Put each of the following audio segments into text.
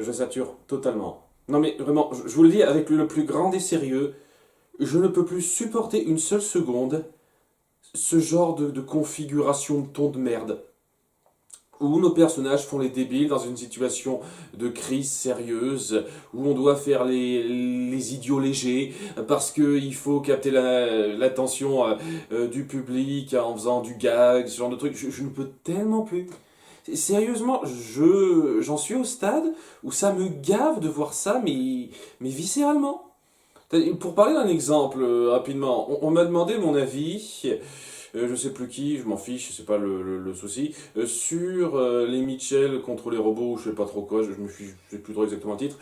je sature totalement. Non mais vraiment, je vous le dis avec le plus grand des sérieux, je ne peux plus supporter une seule seconde ce genre de configuration de ton de merde. Où nos personnages font les débiles dans une situation de crise sérieuse, où on doit faire les idiots légers, parce qu'il faut capter l'attention du public en faisant du gag, ce genre de truc. Je ne peux tellement plus. Sérieusement, j'en suis au stade où ça me gave de voir ça, mais viscéralement. Pour parler d'un exemple rapidement, on m'a demandé mon avis, je sais plus qui, je m'en fiche, c'est pas le souci, sur les Mitchell contre les robots, je sais pas trop quoi, je sais plus trop exactement le titre.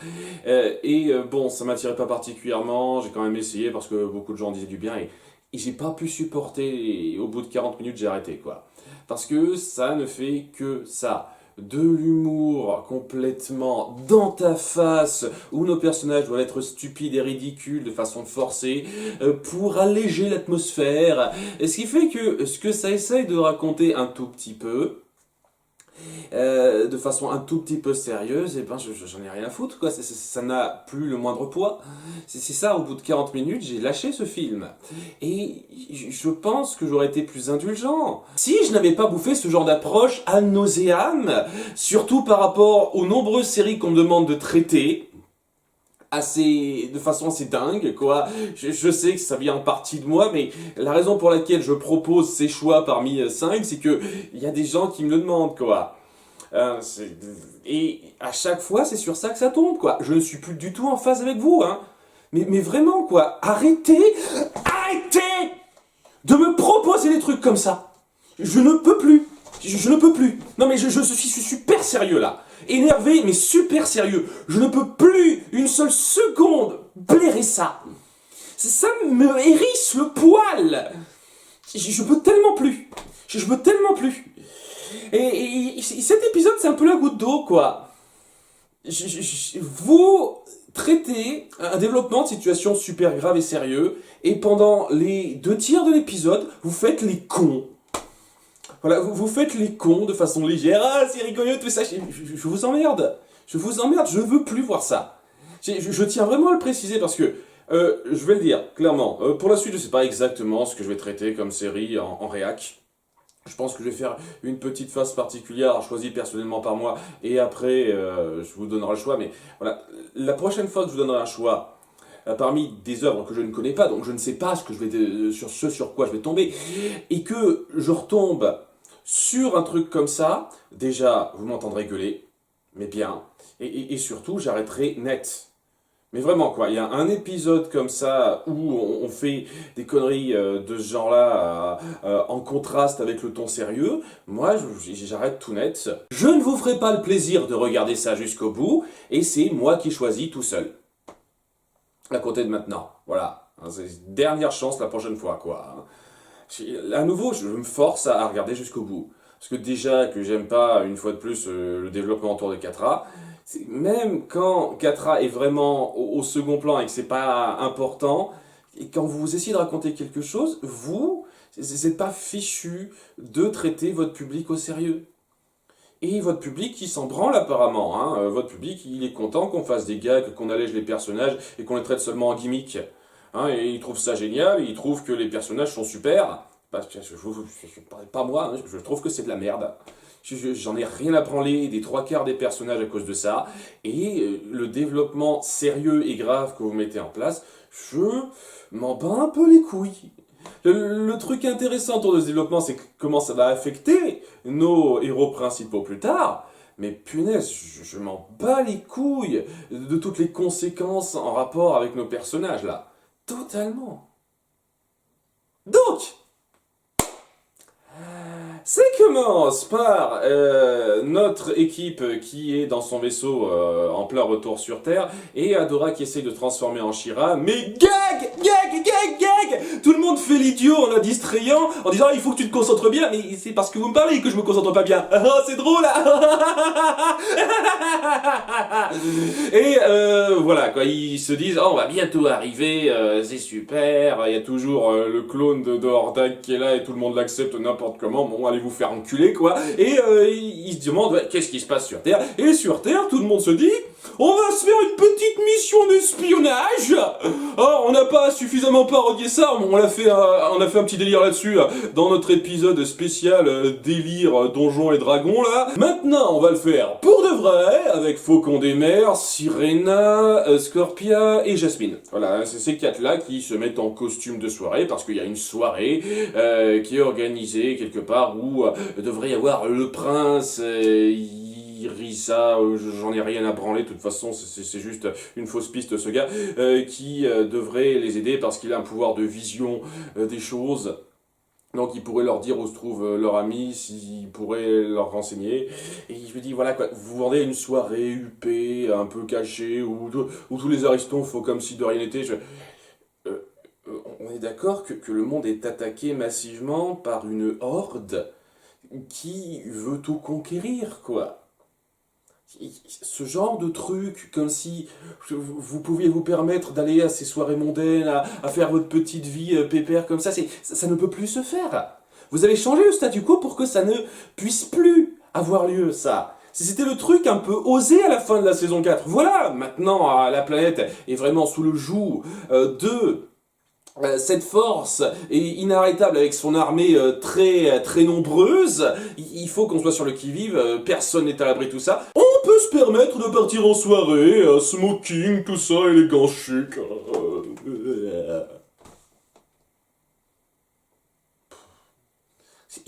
Bon, ça m'attirait pas particulièrement, j'ai quand même essayé parce que beaucoup de gens disaient du bien et j'ai pas pu supporter, et au bout de 40 minutes j'ai arrêté quoi. Parce que ça ne fait que ça. De l'humour complètement dans ta face, où nos personnages doivent être stupides et ridicules de façon forcée, pour alléger l'atmosphère. Ce qui fait que ce que ça essaye de raconter un tout petit peu, de façon un tout petit peu sérieuse, et ben j'en ai rien à foutre, quoi. Ça n'a plus le moindre poids. C'est ça, au bout de 40 minutes, j'ai lâché ce film. Et je pense que j'aurais été plus indulgent. Si je n'avais pas bouffé ce genre d'approche ad nauseam, surtout par rapport aux nombreuses séries qu'on me demande de traiter, de façon assez dingue, quoi. Je sais que ça vient en partie de moi, mais la raison pour laquelle je propose ces choix parmi 5, c'est que il y a des gens qui me le demandent, quoi. Et à chaque fois, c'est sur ça que ça tombe, quoi. Je ne suis plus du tout en phase avec vous, hein. Mais vraiment, quoi. Arrêtez de me proposer des trucs comme ça. Je ne peux plus. Je ne peux plus. Non mais je suis super sérieux là. Énervé mais super sérieux. Je ne peux plus une seule seconde blairer ça. Ça me hérisse le poil. Je peux tellement plus. Je peux tellement plus. Et cet épisode c'est un peu la goutte d'eau quoi. Vous traitez un développement de situation super grave et sérieux et pendant les 2 tiers de l'épisode vous faites les cons. Voilà, vous faites les cons de façon légère. Ah, c'est rigolo, tout ça. Je vous emmerde. Je vous emmerde, je veux plus voir ça. Je tiens vraiment à le préciser parce que, je vais le dire, clairement. Pour la suite, je sais pas exactement ce que je vais traiter comme série en réac. Je pense que je vais faire une petite phase particulière choisie personnellement par moi. Et après, je vous donnerai le choix. Mais voilà, la prochaine fois que je vous donnerai un choix, parmi des œuvres que je ne connais pas, donc je ne sais pas sur quoi je vais tomber, et que je retombe sur un truc comme ça, déjà, vous m'entendrez gueuler, mais bien, et surtout, j'arrêterai net. Mais vraiment, quoi, il y a un épisode comme ça où on fait des conneries de ce genre-là en contraste avec le ton sérieux, moi, j'arrête tout net. Je ne vous ferai pas le plaisir de regarder ça jusqu'au bout, et c'est moi qui choisis tout seul. À compter de maintenant, voilà. C'est une dernière chance la prochaine fois, quoi. À nouveau, je me force à regarder jusqu'au bout. Parce que déjà que j'aime pas, une fois de plus, le développement autour de 4A, même quand 4A est vraiment au second plan et que c'est pas important, et quand vous essayez de raconter quelque chose, c'est pas fichu de traiter votre public au sérieux. Et votre public, il s'en branle apparemment. Hein. Votre public, il est content qu'on fasse des gags, qu'on allège les personnages et qu'on les traite seulement en gimmick. Hein, et il trouve ça génial, il trouve que les personnages sont super. Parce que pas moi, hein, je trouve que c'est de la merde. J'en ai rien à branler des 3 quarts des personnages à cause de ça. Et le développement sérieux et grave que vous mettez en place, je m'en bats un peu les couilles. Le truc intéressant autour de ce développement, c'est comment ça va affecter nos héros principaux plus tard. Mais punaise, je m'en bats les couilles de toutes les conséquences en rapport avec nos personnages là. Totalement. Donc, ça commence par notre équipe qui est dans son vaisseau en plein retour sur Terre et Adora qui essaye de transformer en She-Ra. Mais gag, gag, gag, gag. Tout le monde fait l'idiot en la distrayant, en disant il faut que tu te concentres bien, mais c'est parce que vous me parlez que je me concentre pas bien. Oh, c'est drôle. Et voilà quoi, ils se disent oh, on va bientôt arriver, c'est super, il y a toujours le clone de Hordak qui est là et tout le monde l'accepte n'importe comment, bon allez vous faire enculer quoi. Et ils se demandent ouais, qu'est-ce qui se passe sur Terre. Et sur Terre, tout le monde se dit on va se faire une petite mission d'espionnage. Oh, on n'a pas suffisamment parodié ça, on a fait un petit délire là-dessus dans notre épisode spécial délire donjons et dragons là. Maintenant, on va le faire pour de vrai avec Faucon des Mers, Sirena, Scorpia et Jasmine. Voilà, c'est ces quatre-là qui se mettent en costume de soirée parce qu'il y a une soirée qui est organisée quelque part où devrait y avoir le prince. Risa, j'en ai rien à branler, de toute façon c'est juste une fausse piste ce gars, qui devrait les aider parce qu'il a un pouvoir de vision des choses. Donc il pourrait leur dire où se trouve leur ami, s'il pourrait leur renseigner. Et je me dis, voilà quoi, vous vendez une soirée huppée, un peu cachée, où tous les aristos font comme si de rien n'était. On est d'accord que le monde est attaqué massivement par une horde qui veut tout conquérir, quoi. Ce genre de truc, comme si vous pouviez vous permettre d'aller à ces soirées mondaines, à faire votre petite vie pépère comme ça ne peut plus se faire. Vous avez changé le statu quo pour que ça ne puisse plus avoir lieu, ça. C'était le truc un peu osé à la fin de la saison 4. Voilà, maintenant la planète est vraiment sous le joug de cette force est inarrêtable avec son armée très nombreuse. Il faut qu'on soit sur le qui-vive, personne n'est à l'abri de tout ça. On peut se permettre de partir en soirée, smoking, tout ça, élégant, chic.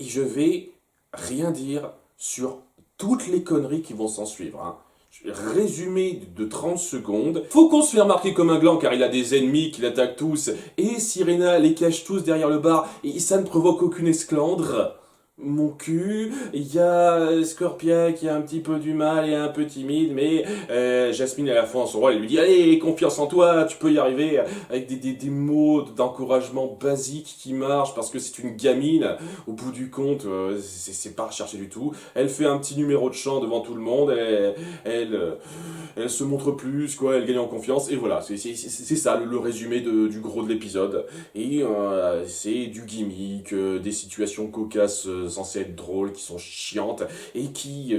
Et je vais rien dire sur toutes les conneries qui vont s'en suivre, hein. Résumé de 30 secondes. Faucon se fait remarquer comme un gland car il a des ennemis qui l'attaquent tous. Et Sirena les cache tous derrière le bar. Et ça ne provoque aucune esclandre. Mon cul. Il y a Scorpia qui a un petit peu du mal et un peu timide. Mais Jasmine à la fois en son rôle. Elle lui dit allez, confiance en toi, tu peux y arriver. Avec des mots d'encouragement basiques qui marchent parce que c'est une gamine. Au bout du compte, c'est pas recherché du tout. Elle fait un petit numéro de chant devant tout le monde. Elle se montre plus, quoi, elle gagne en confiance, et voilà, c'est ça le résumé du gros de l'épisode. Et c'est du gimmick, des situations cocasses censées être drôles, qui sont chiantes, et qui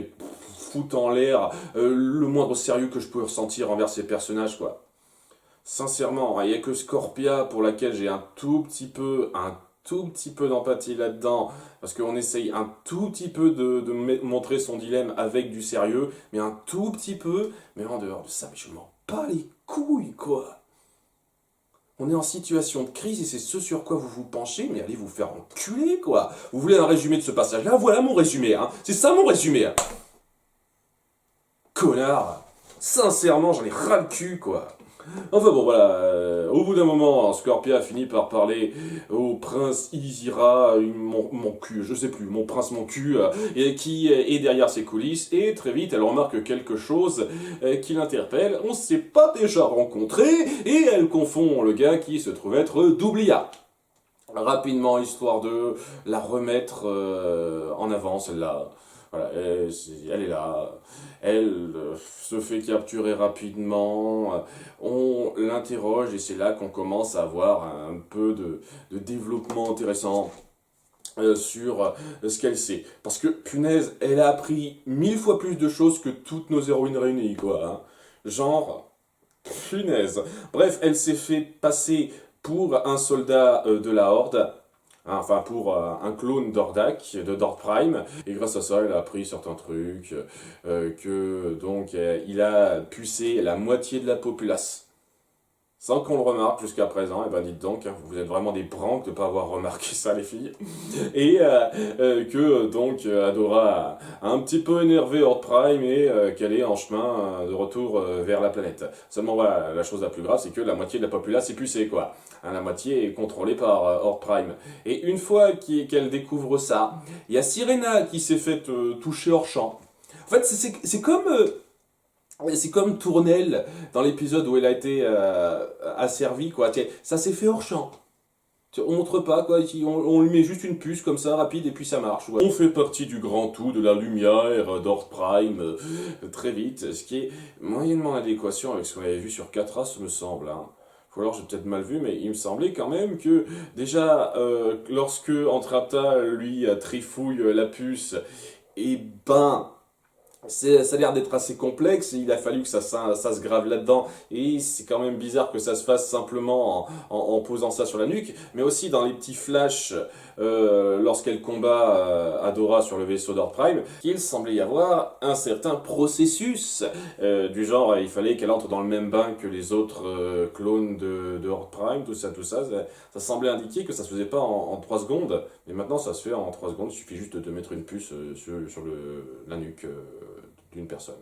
foutent en l'air le moindre sérieux que je peux ressentir envers ces personnages, quoi. Sincèrement, il n'y a que Scorpia pour laquelle j'ai un tout petit peu d'empathie là-dedans, parce qu'on essaye un tout petit peu de montrer son dilemme avec du sérieux, mais un tout petit peu, mais en dehors de ça, mais je m'en bats les couilles, quoi. On est en situation de crise et c'est ce sur quoi vous vous penchez, mais allez vous faire enculer, quoi. Vous voulez un résumé de ce passage-là? Voilà mon résumé, hein. C'est ça mon résumé, hein. Connard. Sincèrement, j'en ai ras le cul, quoi. Enfin bon, voilà, au bout d'un moment, Scorpia finit par parler au prince Izira, mon cul, je sais plus, mon prince mon cul, et qui est derrière ses coulisses, et très vite, elle remarque quelque chose qui l'interpelle. On s'est pas déjà rencontrés, et elle confond le gars qui se trouve être Doublia. Rapidement, histoire de la remettre en avant, celle-là. Voilà, elle est là, elle se fait capturer rapidement, on l'interroge et c'est là qu'on commence à avoir un peu de développement intéressant sur ce qu'elle sait. Parce que, punaise, elle a appris 1000 fois plus de choses que toutes nos héroïnes réunies, quoi. Hein. Genre, punaise. Bref, elle s'est fait passer pour un soldat de la Horde. Enfin, pour un clone d'Hordak, de Dord Prime, et grâce à ça, il a appris certains trucs, donc il a pucé la moitié de la populace. Sans qu'on le remarque jusqu'à présent, et ben dites donc, hein, vous êtes vraiment des pranks de ne pas avoir remarqué ça les filles. Et que donc Adora a un petit peu énervé Horde Prime et qu'elle est en chemin de retour vers la planète. Seulement voilà, la chose la plus grave c'est que la moitié de la populace est pucée quoi. Hein, la moitié est contrôlée par Horde Prime. Et une fois qu'elle découvre ça, il y a Sirena qui s'est fait toucher hors champ. En fait c'est comme... c'est comme Tournelle dans l'épisode où elle a été asservie, quoi. Ça s'est fait hors champ. On montre pas, quoi, on lui met juste une puce comme ça, rapide, et puis ça marche. Ouais. On fait partie du grand tout, de la lumière, d'Ord Prime, très vite, ce qui est moyennement en adéquation avec ce qu'on avait vu sur 4 As, me semble. Hein. Ou alors j'ai peut-être mal vu, mais il me semblait quand même que, déjà, lorsque Entrapta, lui, trifouille la puce, et ben... Ça a l'air d'être assez complexe et il a fallu que ça se grave là-dedans. Et c'est quand même bizarre que ça se fasse simplement en posant ça sur la nuque. Mais aussi dans les petits flashs lorsqu'elle combat Adora sur le vaisseau d'Ord Prime, qu'il semblait y avoir un certain processus du genre il fallait qu'elle entre dans le même bain que les autres clones de Horde Prime, tout ça. Ça semblait indiquer que ça se faisait pas en 3 secondes. Mais maintenant ça se fait en 3 secondes, il suffit juste de mettre une puce sur la nuque d'une personne.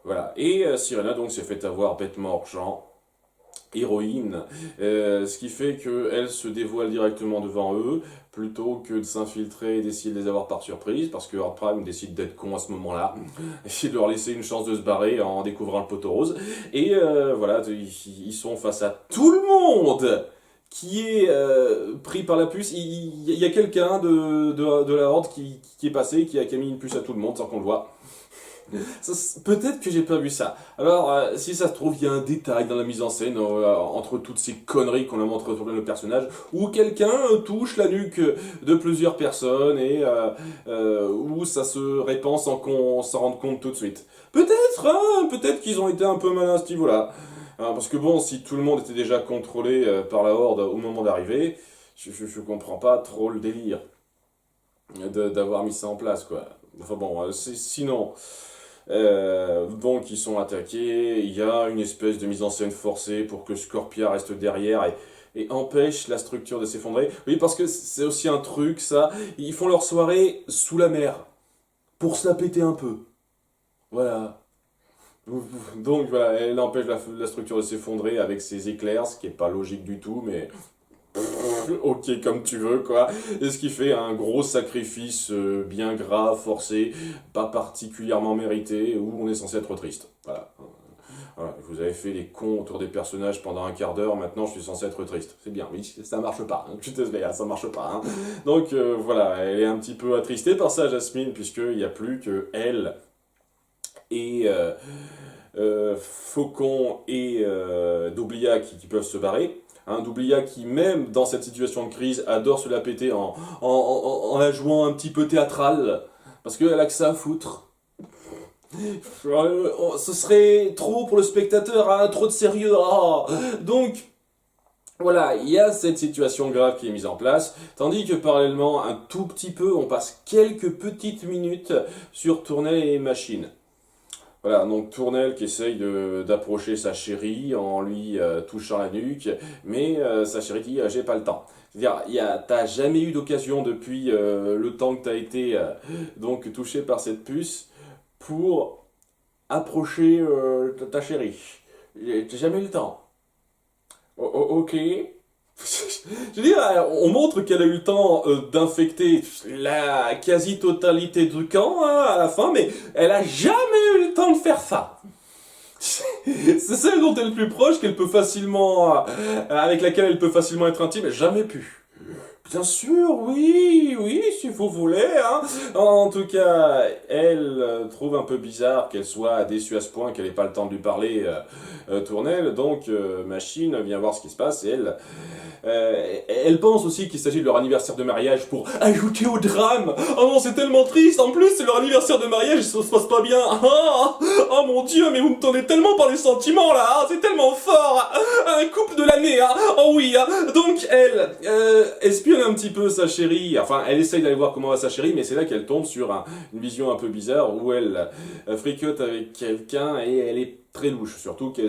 Voilà. Et Sirena donc s'est fait avoir bêtement hors-champ, héroïne, ce qui fait qu'elle se dévoile directement devant eux, plutôt que de s'infiltrer et d'essayer de les avoir par surprise, parce que Horde Prime décide d'être con à ce moment-là, et de leur laisser une chance de se barrer en découvrant le poteau rose. Et voilà, ils sont face à tout le monde qui est pris par la puce. Il y a quelqu'un de la Horde qui est passé, qui a mis une puce à tout le monde sans qu'on le voit. Peut-être que j'ai pas vu ça. Alors, si ça se trouve, il y a un détail dans la mise en scène entre toutes ces conneries qu'on a montré sur le personnage, où quelqu'un touche la nuque de plusieurs personnes et où ça se répand sans qu'on s'en rende compte tout de suite. Peut-être, hein, peut-être qu'ils ont été un peu malins à ce niveau-là. Hein, parce que bon, si tout le monde était déjà contrôlé par la Horde au moment d'arriver, je comprends pas trop le délire d'avoir mis ça en place, quoi. Enfin bon, sinon... donc ils sont attaqués, il y a une espèce de mise en scène forcée pour que Scorpia reste derrière et empêche la structure de s'effondrer. Oui, parce que c'est aussi un truc, ça, ils font leur soirée sous la mer, pour se la péter un peu. Voilà. Donc voilà, elle empêche la structure de s'effondrer avec ses éclairs, ce qui est pas logique du tout, mais ok comme tu veux quoi. Et ce qui fait un gros sacrifice bien gras, forcé, pas particulièrement mérité, où on est censé être triste. Voilà. Voilà. Vous avez fait les cons autour des personnages pendant un quart d'heure, maintenant je suis censé être triste. C'est bien, oui, ça marche pas. Hein. Je suis désolé, ça marche pas. Hein. Donc voilà, elle est un petit peu attristée par ça, Jasmine, puisqu'il n'y a plus que elle et Faucon et Doublia qui peuvent se barrer. Hein, Doublia qui, même dans cette situation de crise, adore se la péter en la jouant un petit peu théâtrale, parce qu'elle a que ça à foutre. Ce serait trop pour le spectateur, hein, trop de sérieux. Oh. Donc, voilà, il y a cette situation grave qui est mise en place, tandis que parallèlement, un tout petit peu, on passe quelques petites minutes sur Tournelle et Machine. Voilà, donc Tournelle qui essaye d'approcher sa chérie en lui touchant la nuque, mais sa chérie dit j'ai pas le temps. C'est-à-dire, t'as jamais eu d'occasion depuis le temps que t'as été donc touché par cette puce pour approcher ta chérie. T'as jamais eu le temps. Ok. Je veux dire, on montre qu'elle a eu le temps d'infecter la quasi-totalité du camp hein, à la fin, mais elle a jamais eu le temps de faire ça. C'est celle dont elle est le plus proche, qu'elle peut facilement, avec laquelle elle peut facilement être intime, jamais pu. Bien sûr, oui, si vous voulez. Hein. En tout cas, elle trouve un peu bizarre qu'elle soit déçue à ce point qu'elle n'ait pas le temps de lui parler, Tournelle. Donc, Machine vient voir ce qui se passe et elle pense aussi qu'il s'agit de leur anniversaire de mariage pour ajouter au drame. Oh non, c'est tellement triste. En plus, c'est leur anniversaire de mariage et ça se passe pas bien. Oh mon Dieu, mais vous me tendez tellement par les sentiments là. C'est tellement fort. Un couple de l'année. Hein. Oh oui. Hein. Donc, elle espionne un petit peu sa chérie. Enfin, elle essaye d'aller voir comment va sa chérie, mais c'est là qu'elle tombe sur une vision un peu bizarre où elle fricote avec quelqu'un et elle est très louche, surtout que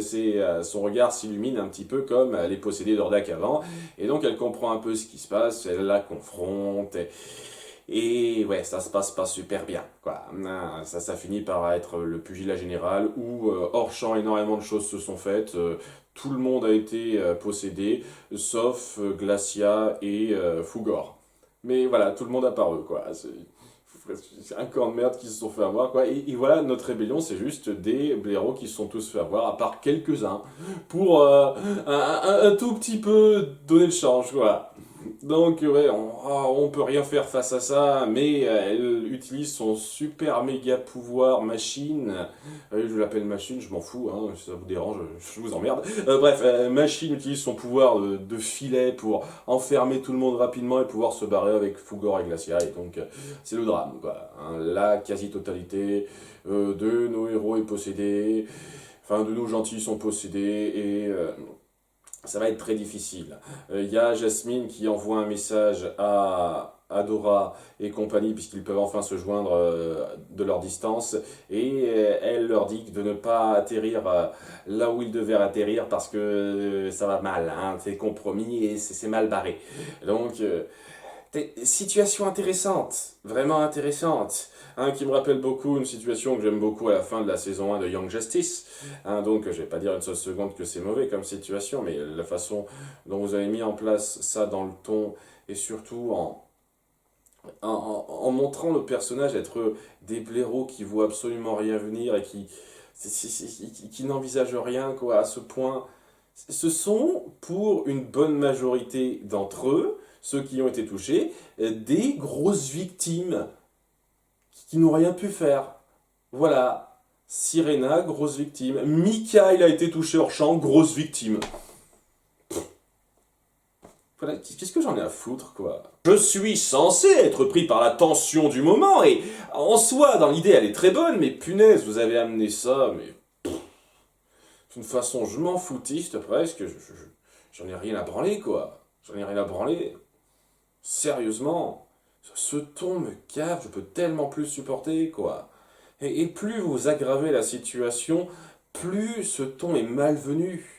son regard s'illumine un petit peu comme elle est possédée d'Ordak avant, et donc elle comprend un peu ce qui se passe, elle la confronte, et ouais, ça se passe pas super bien, quoi. Ça finit par être le pugilat général, où hors champ énormément de choses se sont faites, tout le monde a été possédé, sauf Glacia et Fugor. Mais voilà, tout le monde a paru, quoi. C'est un camp de merde qui se sont fait avoir, quoi. Et voilà, notre rébellion, c'est juste des blaireaux qui se sont tous fait avoir, à part quelques-uns, pour un tout petit peu donner le change, quoi. Donc, ouais, on peut rien faire face à ça, mais elle utilise son super méga pouvoir machine. Je l'appelle machine, je m'en fous, hein, si ça vous dérange, je vous emmerde. Bref, machine utilise son pouvoir de filet pour enfermer tout le monde rapidement et pouvoir se barrer avec Fugor et Glacia. Et donc, c'est le drame, quoi. Hein. La quasi-totalité de nos héros est possédée, enfin, de nos gentils sont possédés, et ça va être très difficile. Il y a Jasmine qui envoie un message à Dora et compagnie, puisqu'ils peuvent enfin se joindre de leur distance, et elle leur dit de ne pas atterrir là où ils devaient atterrir parce que ça va mal, hein, c'est compromis et c'est mal barré. Donc, situation intéressante, vraiment intéressante, hein, qui me rappelle beaucoup une situation que j'aime beaucoup à la fin de la saison 1 de Young Justice. Hein, donc, je vais pas dire une seule seconde que c'est mauvais comme situation, mais la façon dont vous avez mis en place ça dans le ton, et surtout en montrant le personnage être des blaireaux qui voient absolument rien venir et qui n'envisagent rien, quoi, à ce point. Ce sont, pour une bonne majorité d'entre eux, ceux qui ont été touchés, des grosses victimes qui n'ont rien pu faire. Voilà. Sirena, grosse victime. Mika, il a été touché hors champ, grosse victime. Voilà, qu'est-ce que j'en ai à foutre, quoi? Je suis censé être pris par la tension du moment, et en soi, dans l'idée, elle est très bonne, mais punaise, vous avez amené ça, mais d'une façon, je m'en foutiste presque, j'en ai rien à branler, quoi. J'en ai rien à branler. Sérieusement, ce ton me cave, je peux tellement plus supporter, quoi. Et plus vous aggravez la situation, plus ce ton est malvenu.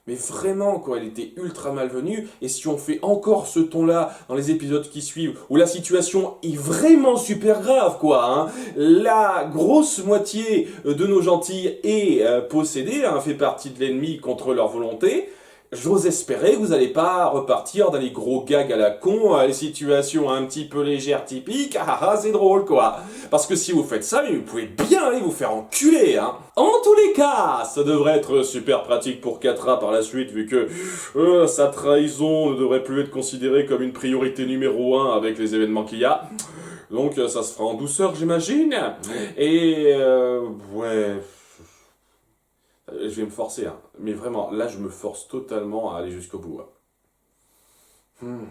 Mais vraiment, quoi, il était ultra malvenu. Et si on fait encore ce ton-là dans les épisodes qui suivent, où la situation est vraiment super grave, quoi, hein, la grosse moitié de nos gentils est possédée, hein, fait partie de l'ennemi contre leur volonté, j'ose espérer que vous n'allez pas repartir dans les gros gags à la con, les situations un petit peu légères typiques, c'est drôle, quoi. Parce que si vous faites ça, mais vous pouvez bien aller vous faire enculer, hein. En tous les cas, ça devrait être super pratique pour Catra par la suite, vu que sa trahison ne devrait plus être considérée comme une priorité numéro 1 avec les événements qu'il y a. Donc ça se fera en douceur, j'imagine. Et ouais, je vais me forcer, hein. Mais vraiment, là, je me force totalement à aller jusqu'au bout, hein.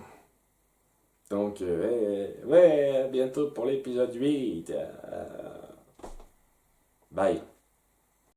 Donc, ouais, à bientôt pour l'épisode 8. Bye.